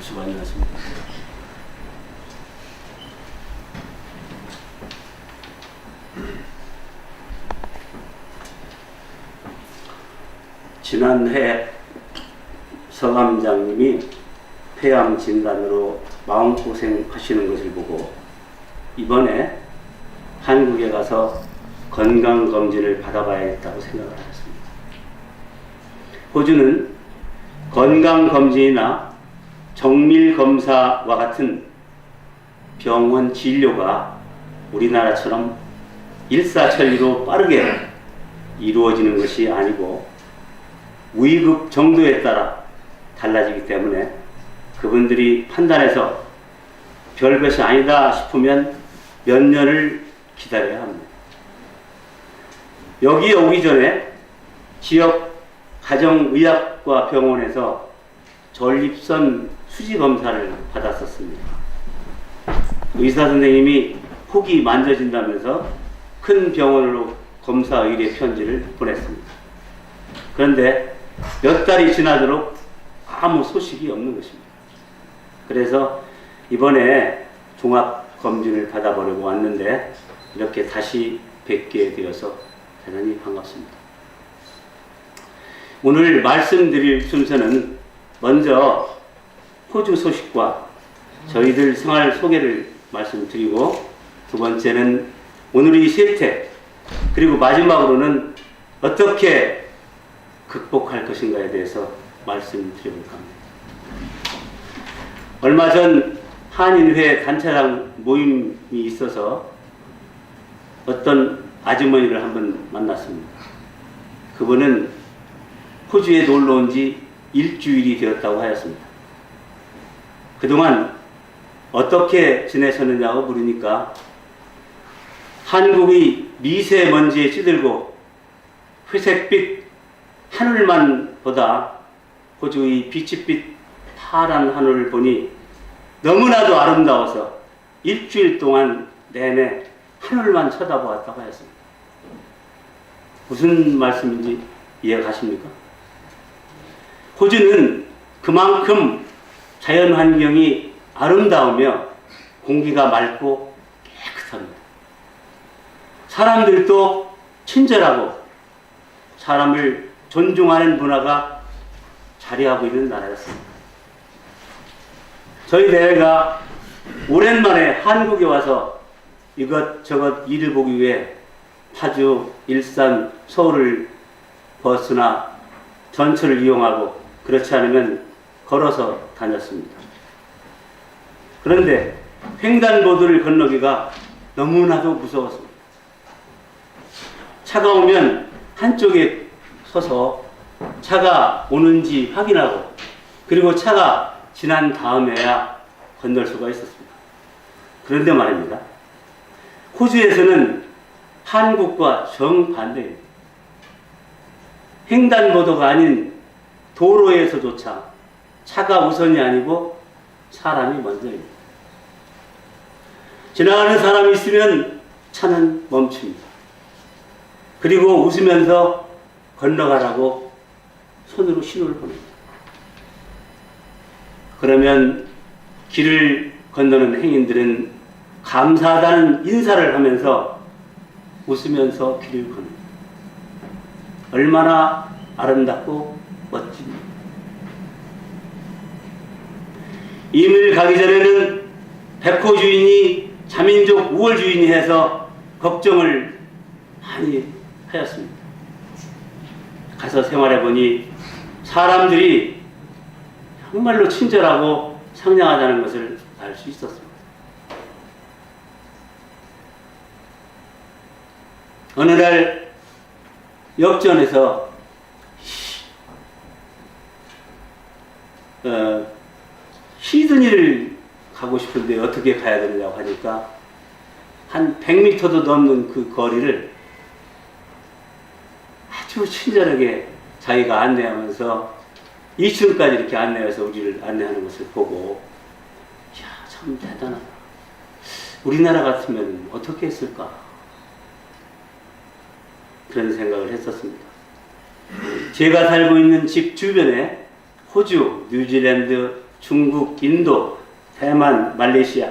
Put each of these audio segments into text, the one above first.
수고 많으셨습니다. 지난해 서감장님이 폐암 진단으로 마음고생 하시는 것을 보고 이번에 한국에 가서 건강검진을 받아봐야겠다고 생각을 하였습니다. 호주는 건강검진이나 정밀검사와 같은 병원 진료가 우리나라처럼 일사천리로 빠르게 이루어지는 것이 아니고 위급 정도에 따라 달라지기 때문에 그분들이 판단해서 별것이 아니다 싶으면 몇 년을 기다려야 합니다. 여기에 오기 전에 지역 가정의학과 병원에서 전립선 수지 검사를 받았었습니다. 의사 선생님이 혹이 만져진다면서 큰 병원으로 검사 의뢰 편지를 보냈습니다. 그런데 몇 달이 지나도록 아무 소식이 없는 것입니다. 그래서 이번에 종합검진을 받아보려고 왔는데 이렇게 다시 뵙게 되어서 대단히 반갑습니다. 오늘 말씀드릴 순서는 먼저 호주 소식과 저희들 생활 소개를 말씀드리고 두 번째는 오늘의 세태 그리고 마지막으로는 어떻게 극복할 것인가에 대해서 말씀드려볼까 합니다. 얼마 전 한인회 단체장 모임이 있어서 어떤 아주머니를 한번 만났습니다. 그분은 호주에 놀러 온 지 일주일이 되었다고 하였습니다. 그동안 어떻게 지내셨느냐고 물으니까 한국의 미세먼지에 찌들고 회색빛 하늘만 보다 호주의 빛빛 파란 하늘을 보니 너무나도 아름다워서 일주일 동안 내내 하늘만 쳐다보았다고 하였습니다. 무슨 말씀인지 이해가 가십니까? 호주는 그만큼 자연 환경이 아름다우며 공기가 맑고 깨끗합니다. 사람들도 친절하고 사람을 존중하는 문화가 자리하고 있는 나라였습니다. 저희 대회가 오랜만에 한국에 와서 이것저것 일을 보기 위해 파주, 일산, 서울을 버스나 전철을 이용하고 그렇지 않으면 걸어서 다녔습니다. 그런데 횡단보도를 건너기가 너무나도 무서웠습니다. 차가 오면 한쪽에 서서 차가 오는지 확인하고 그리고 차가 지난 다음에야 건널 수가 있었습니다. 그런데 말입니다. 호주에서는 한국과 정반대입니다. 횡단보도가 아닌 도로에서조차 차가 우선이 아니고 사람이 먼저입니다. 지나가는 사람이 있으면 차는 멈춥니다. 그리고 웃으면서 건너가라고 손으로 신호를 보냅니다. 그러면 길을 건너는 행인들은 감사하다는 인사를 하면서 웃으면서 길을 건너니다. 얼마나 아름답고 멋집니다. 이민을 가기 전에는 백호 주인이 자민족 우월 주인이 해서 걱정을 많이 하였습니다. 가서 생활해보니 사람들이 정말로 친절하고 상냥하다는 것을 알 수 있었습니다. 어느 날 역전에서 시드니를 가고 싶은데 어떻게 가야 되느냐고 하니까 한 100m도 넘는 그 거리를 아주 친절하게 자기가 안내하면서 2층까지 이렇게 안내해서 우리를 안내하는 것을 보고 이야, 참 대단하다. 우리나라 같으면 어떻게 했을까? 그런 생각을 했었습니다. 제가 살고 있는 집 주변에 호주, 뉴질랜드, 중국, 인도, 대만, 말레이시아,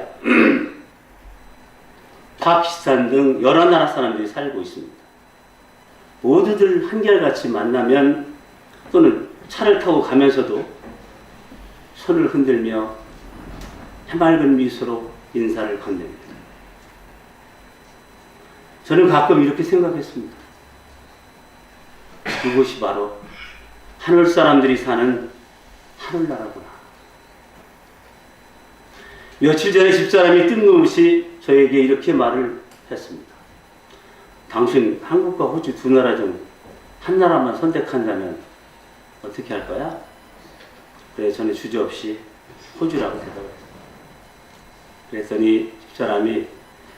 파키스탄 등 여러 나라 사람들이 살고 있습니다. 모두들 한결같이 만나면 또는 차를 타고 가면서도 손을 흔들며 해맑은 미소로 인사를 건넵니다. 저는 가끔 이렇게 생각했습니다. 이곳이 바로 하늘 사람들이 사는 하늘나라구나. 며칠 전에 집사람이 뜬금없이 저에게 이렇게 말을 했습니다. 당신 한국과 호주 두 나라 중 한 나라만 선택한다면 어떻게 할 거야? 그래서 저는 주저없이 호주라고 대답했어요. 그랬더니 집사람이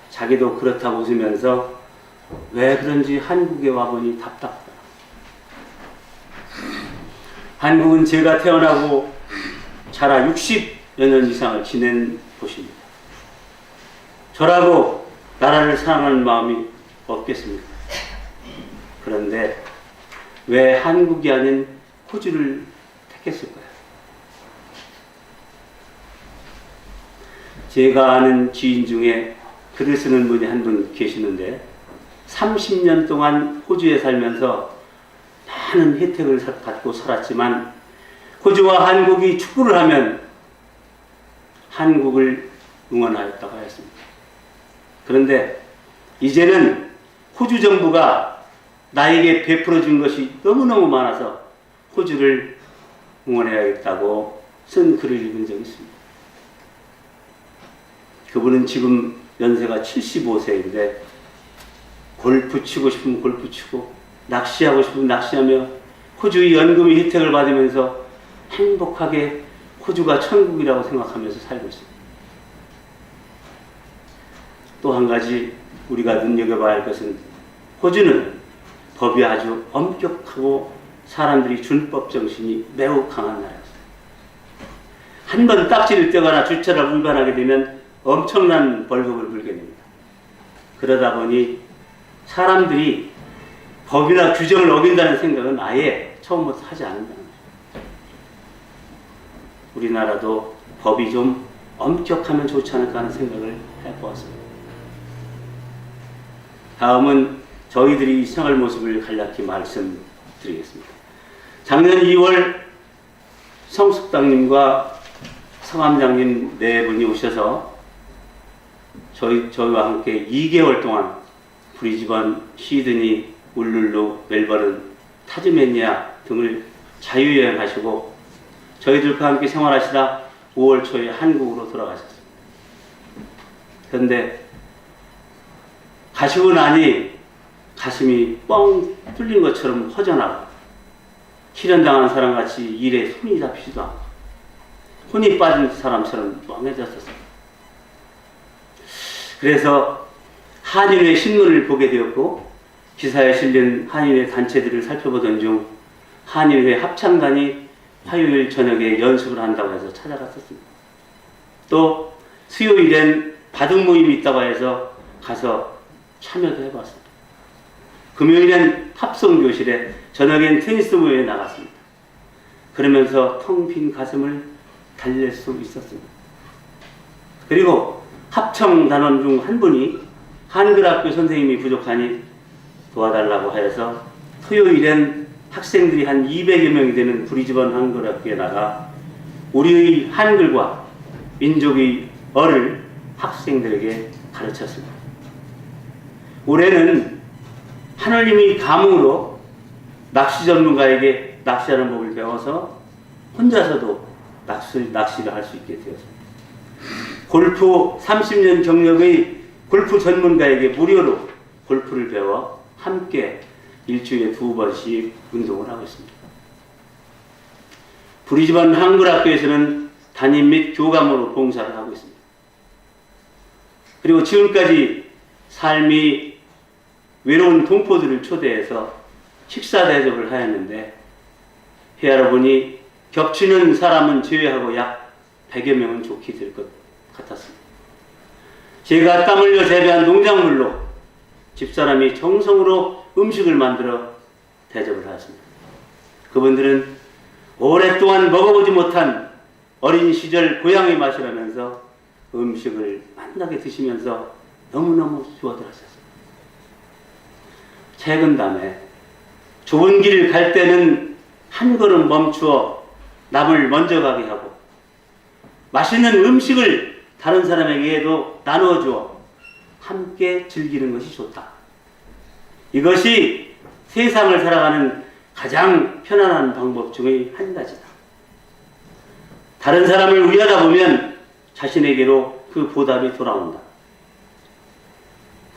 자기도 그렇다고 웃으면서 왜 그런지 한국에 와보니 답답하다. 한국은 제가 태어나고 자라 60여 년 이상을 지낸 곳입니다. 저라고 나라를 사랑하는 마음이 없겠습니까? 그런데 왜 한국이 아닌 호주를 택했을까요? 제가 아는 지인 중에 글을 쓰는 분이 한 분 계시는데 30년 동안 호주에 살면서 많은 혜택을 받고 살았지만 호주와 한국이 축구를 하면 한국을 응원하였다고 하였습니다. 그런데 이제는 호주 정부가 나에게 베풀어 준 것이 너무너무 많아서 호주를 응원해야겠다고 쓴 글을 읽은 적이 있습니다. 그분은 지금 연세가 75세인데 골프 치고 싶으면 골프 치고 낚시하고 싶으면 낚시하며 호주의 연금의 혜택을 받으면서 행복하게 호주가 천국이라고 생각하면서 살고 있습니다. 또 한 가지 우리가 눈여겨봐야 할 것은 호주는 법이 아주 엄격하고 사람들이 준법 정신이 매우 강한 나라였습니다. 한 번 딱지를 떼거나 주차를 위반하게 되면 엄청난 벌금을 물게 됩니다. 그러다 보니 사람들이 법이나 규정을 어긴다는 생각은 아예 처음부터 하지 않는다는 거죠. 우리나라도 법이 좀 엄격하면 좋지 않을까 하는 생각을 해보았습니다. 다음은 저희들이 생활 모습을 간략히 말씀드리겠습니다. 작년 2월 성숙당님과 성함장님 네 분이 오셔서 저희와 함께 2개월 동안 브리즈번, 시드니, 울룰루, 멜버른, 타즈메니아 등을 자유여행하시고 저희들과 함께 생활하시다 5월 초에 한국으로 돌아가셨습니다. 그런데 가시고 나니 가슴이 뻥 뚫린 것처럼 허전하고 실현당한 사람같이 일에 손이 잡히지도 않고 혼이 빠진 사람처럼 멍해졌었습니다. 그래서 한인회 신문을 보게 되었고 기사에 실린 한인회 단체들을 살펴보던 중 한인회 합창단이 화요일 저녁에 연습을 한다고 해서 찾아갔었습니다. 또 수요일엔 바둑 모임이 있다고 해서 가서 참여도 해봤습니다. 금요일엔 팝송 교실에, 저녁엔 테니스 모임에 나갔습니다. 그러면서 텅 빈 가슴을 달랠 수 있었습니다. 그리고 합청 단원 중 한 분이 한글학교 선생님이 부족하니 도와달라고 하여서 토요일엔 학생들이 한 200여 명이 되는 브리즈번 한글학교에 나가 우리의 한글과 민족의 어를 학생들에게 가르쳤습니다. 올해는 하나님의 감흥으로 낚시 전문가에게 낚시하는 법을 배워서 혼자서도 낚시를 할 수 있게 되었습니다. 골프 30년 경력의 골프 전문가에게 무료로 골프를 배워 함께 일주일에 2번씩 운동을 하고 있습니다. 브리즈번 한글학교에서는 담임 및 교감으로 봉사를 하고 있습니다. 그리고 지금까지 삶이 외로운 동포들을 초대해서 식사 대접을 하였는데 헤아려 보니 겹치는 사람은 제외하고 약 100여 명은 좋게 될 것 같았습니다. 제가 땀 흘려 재배한 농작물로 집사람이 정성으로 음식을 만들어 대접을 하였습니다. 그분들은 오랫동안 먹어보지 못한 어린 시절 고향의 맛이라면서 음식을 만나게 드시면서 너무너무 좋아들 하셨어요. 최근 다음에 좋은 길 갈 때는 한 걸음 멈추어 남을 먼저 가게 하고 맛있는 음식을 다른 사람에게도 나눠주어 함께 즐기는 것이 좋다. 이것이 세상을 살아가는 가장 편안한 방법 중의 한 가지다. 다른 사람을 위하다 보면 자신에게로 그 보답이 돌아온다.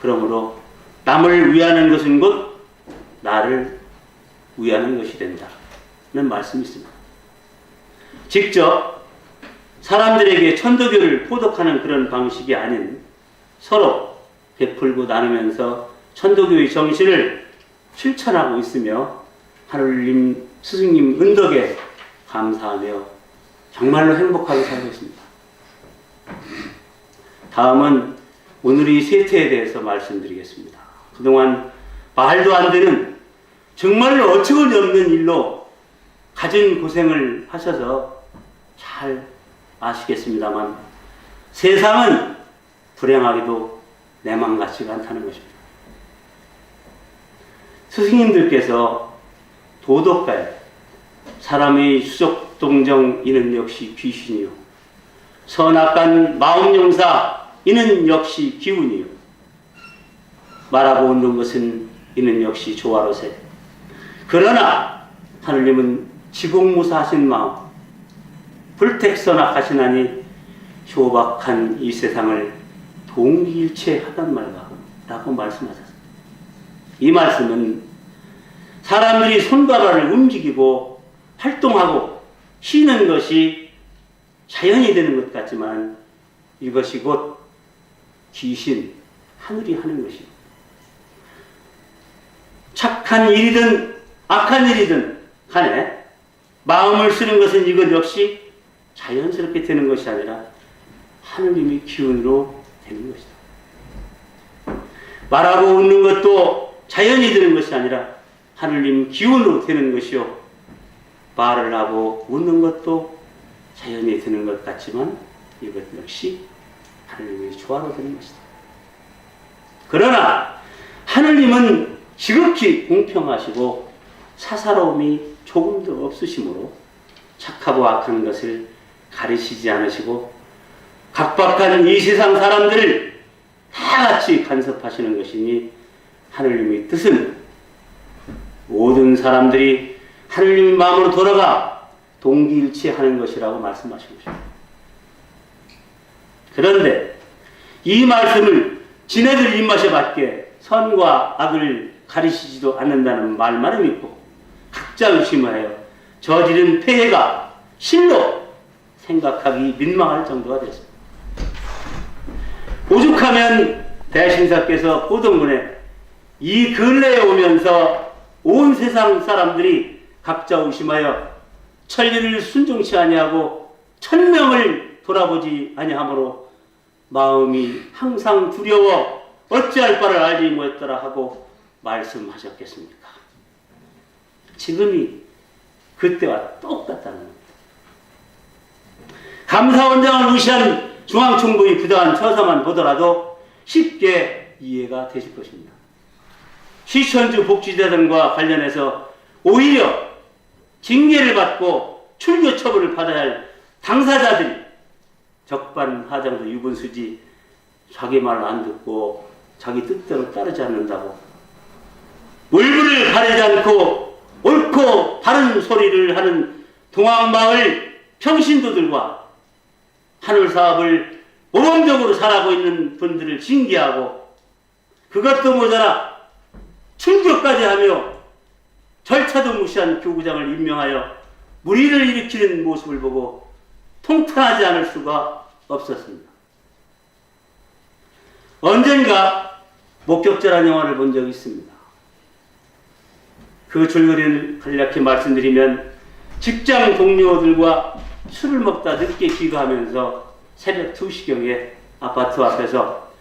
그러므로 남을 위하는 것은 곧 나를 위하는 것이 된다는 말씀이 있습니다. 직접 사람들에게 천도교를 포독하는 그런 방식이 아닌 서로 베풀고 나누면서 천도교의 정신을 실천하고 있으며 하늘님 스승님 은덕에 감사하며 정말로 행복하게 살고 있습니다. 다음은 오늘의 세태에 대해서 말씀드리겠습니다. 그동안 말도 안 되는 정말로 어처구니 없는 일로 가진 고생을 하셔서 잘 아시겠습니다만 세상은 불행하기도 내 맘 같지가 않다는 것입니다. 스승님들께서 도덕가에 사람의 수적 동정 이는 역시 귀신이요 선악간 마음용사 이는 역시 기운이요 말하고 웃는 것은 이는 역시 조화로세 그러나 하느님은 지공무사하신 마음 불택선악하시나니 효박한 이 세상을 동기일체하단 말과 라고 말씀하셨습니다. 이 말씀은 사람들이 손과 발을 움직이고 활동하고 쉬는 것이 자연이 되는 것 같지만 이것이 곧 귀신, 하늘이 하는 것이고 착한 일이든 악한 일이든 간에 마음을 쓰는 것은 이것 역시 자연스럽게 되는 것이 아니라 하느님의 기운으로 되는 것이다. 말하고 웃는 것도 자연이 되는 것이 아니라 하느님 기운으로 되는 것이요 말을 하고 웃는 것도 자연이 되는 것 같지만 이것 역시 하느님의 조화로 되는 것이다. 그러나 하느님은 지극히 공평하시고 사사로움이 조금도 없으시므로 착하고 악한 것을 가리시지 않으시고 각박한 이 세상 사람들을 다 같이 간섭하시는 것이니 하느님의 뜻은 모든 사람들이 하느님의 마음으로 돌아가 동기일치하는 것이라고 말씀하신 것입니다. 그런데 이 말씀을 지네들 입맛에 맞게 선과 악을 가리시지도 않는다는 말만을 믿고 각자 의심하여 저지른 폐해가 실로 생각하기 민망할 정도가 됐습니다. 오죽하면 대신사께서 보동문에 이 근래에 오면서 온 세상 사람들이 각자 의심하여 천리를 순종치 아니하고 천명을 돌아보지 아니하므로 마음이 항상 두려워 어찌할 바를 알지 못했더라 하고 말씀하셨겠습니까? 지금이 그때와 똑같다는 겁니다. 감사원장을 무시한 중앙정부의 부당한 처사만 보더라도 쉽게 이해가 되실 것입니다. 시천주 복지재단과 관련해서 오히려 징계를 받고 출교 처분을 받아야 할 당사자들이 적반하장도 유분수지 자기 말 안 듣고 자기 뜻대로 따르지 않는다고 물불을 가리지 않고 옳고 바른 소리를 하는 동학마을 평신도들과 하늘사업을 모범적으로 살아가고 있는 분들을 징계하고 그것도 모자라 출교까지 하며 절차도 무시한 교구장을 임명하여 무리를 일으키는 모습을 보고 통탄하지 않을 수가 없었습니다. 언젠가 목격자라는 영화를 본 적이 있습니다. 그 줄거리를 간략히 말씀드리면 직장 동료들과 술을 먹다 늦게 귀가하면서 새벽 2시경에 아파트 앞에서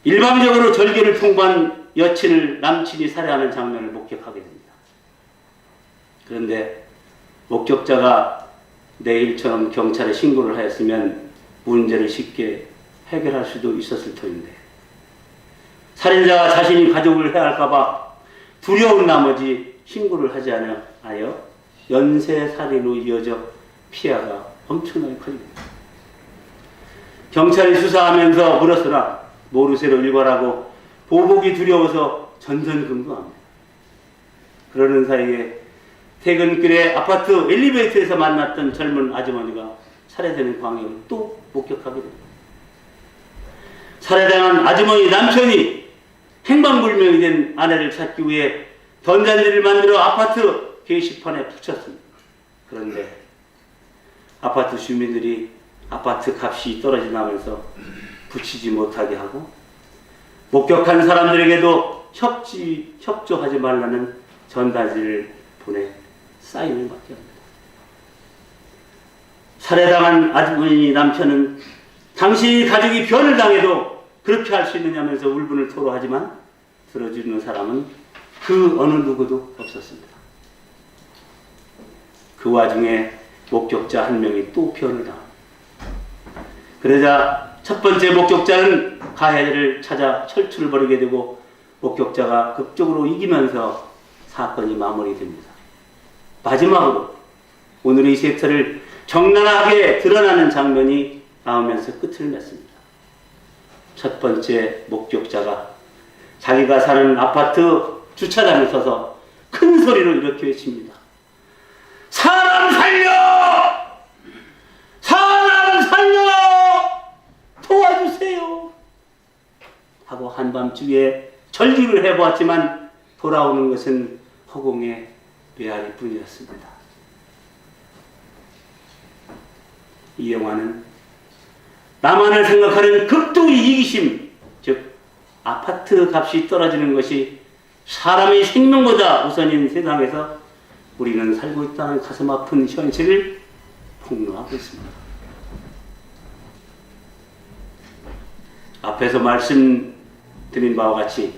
일방적으로 절개를 통보한 여친을 남친이 살해하는 장면을 목격하게 됩니다. 그런데 목격자가 내일처럼 경찰에 신고를 하였으면 문제를 쉽게 해결할 수도 있었을 터인데, 살인자가 자신이 가족을 해할까봐 두려운 나머지 신고를 하지 않아요 연쇄살인으로 이어져 피해가 엄청나게 커집니다. 경찰이 수사하면서 물었으나 모르쇠로 일관하고 보복이 두려워서 전전긍긍합니다. 그러는 사이에 퇴근길에 아파트 엘리베이터에서 만났던 젊은 아주머니가 살해되는 광경을 또 목격하게 됩니다. 살해당한 아주머니 남편이 행방불명이 된 아내를 찾기 위해 던잔디를 만들어 아파트 게시판에 붙였습니다. 그런데 아파트 주민들이 아파트 값이 떨어진다면서 붙이지 못하게 하고, 목격한 사람들에게도 협조하지 말라는 전단지를 보내 사인을 받게 합니다. 살해당한 아주머니 남편은 당신이 가족이 변을 당해도 그렇게 할 수 있느냐면서 울분을 토로하지만 들어주는 사람은 그 어느 누구도 없었습니다. 그 와중에 목격자 한 명이 또 변을 당합니다. 그러자 첫 번째 목격자는 가해를 찾아 철출을 벌이게 되고, 목격자가 극적으로 이기면서 사건이 마무리됩니다. 마지막으로 오늘의 세태를 적나라하게 드러나는 장면이 나오면서 끝을 맺습니다. 첫 번째 목격자가 자기가 사는 아파트 주차장에 서서 큰 소리로 이렇게 외칩니다. 사람 살려! 사람 살려! 도와주세요! 하고 한밤중에 전류를 해보았지만 돌아오는 것은 허공의 메아리 뿐이었습니다. 이 영화는 나만을 생각하는 극도의 이기심, 즉 아파트 값이 떨어지는 것이 사람의 생명보다 우선인 세상에서 우리는 살고 있다는 가슴 아픈 현실을 폭로하고 있습니다. 앞에서 말씀드린 바와 같이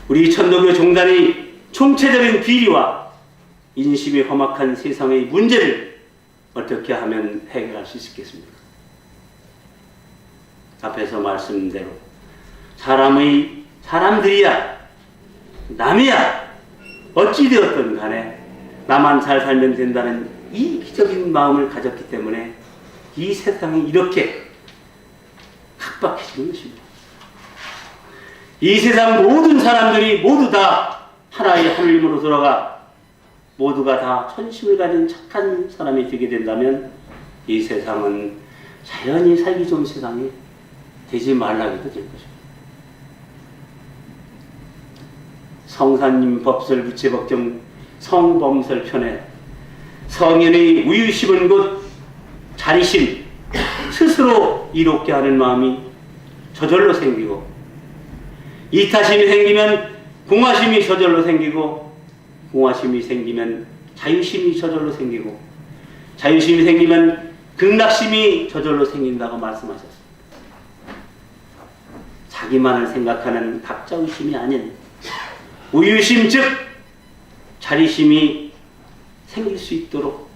우리 천도교 종단의 총체적인 비리와 인심이 험악한 세상의 문제를 어떻게 하면 해결할 수 있겠습니까? 앞에서 말씀대로 사람들이야 남이야 어찌 되었든 간에 나만 잘 살면 된다는 이기적인 마음을 가졌기 때문에 이 세상이 이렇게 각박해지는 것입니다. 이 세상 모든 사람들이 모두 다 하나의 하느님으로 돌아가 모두가 다 천심을 가진 착한 사람이 되게 된다면 이 세상은 자연히 살기 좋은 세상이 되지 말라기도 될 것입니다. 성사님 법설 부채법경 성범설 편에 성인의 우유심은 곧 자리심, 스스로 이롭게 하는 마음이 저절로 생기고, 이타심이 생기면 공화심이 저절로 생기고, 공화심이 생기면 자유심이 저절로 생기고, 자유심이 생기면 극락심이 저절로 생긴다고 말씀하셨습니다. 자기만을 생각하는 각자의심이 아닌 우유심, 즉 자리심이 생길 수 있도록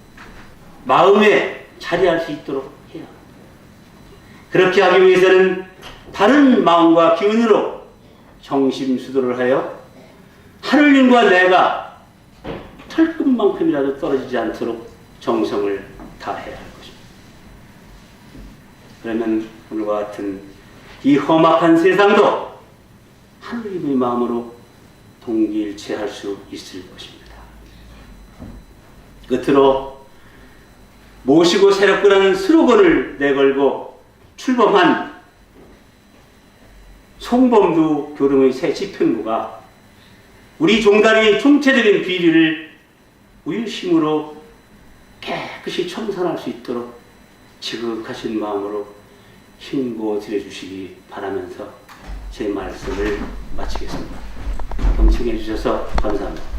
마음에 자리할 수 있도록 해야 합니다. 그렇게 하기 위해서는 다른 마음과 기운으로 정심수도를 하여 하늘님과 내가 털끝만큼이라도 떨어지지 않도록 정성을 다해야 할 것입니다. 그러면 오늘과 같은 이 험악한 세상도 하늘님의 마음으로 동기일체할 수 있을 것입니다. 끝으로 모시고 새롭고라는 슬로건을 내걸고 출범한 송범두 교동의 새 집행부가 우리 종단의 총체적인 비리를 우유심으로 깨끗이 청산할 수 있도록 지극하신 마음으로 힘고 드려주시기 바라면서 제 말씀을 마치겠습니다. 경청해 주셔서 감사합니다.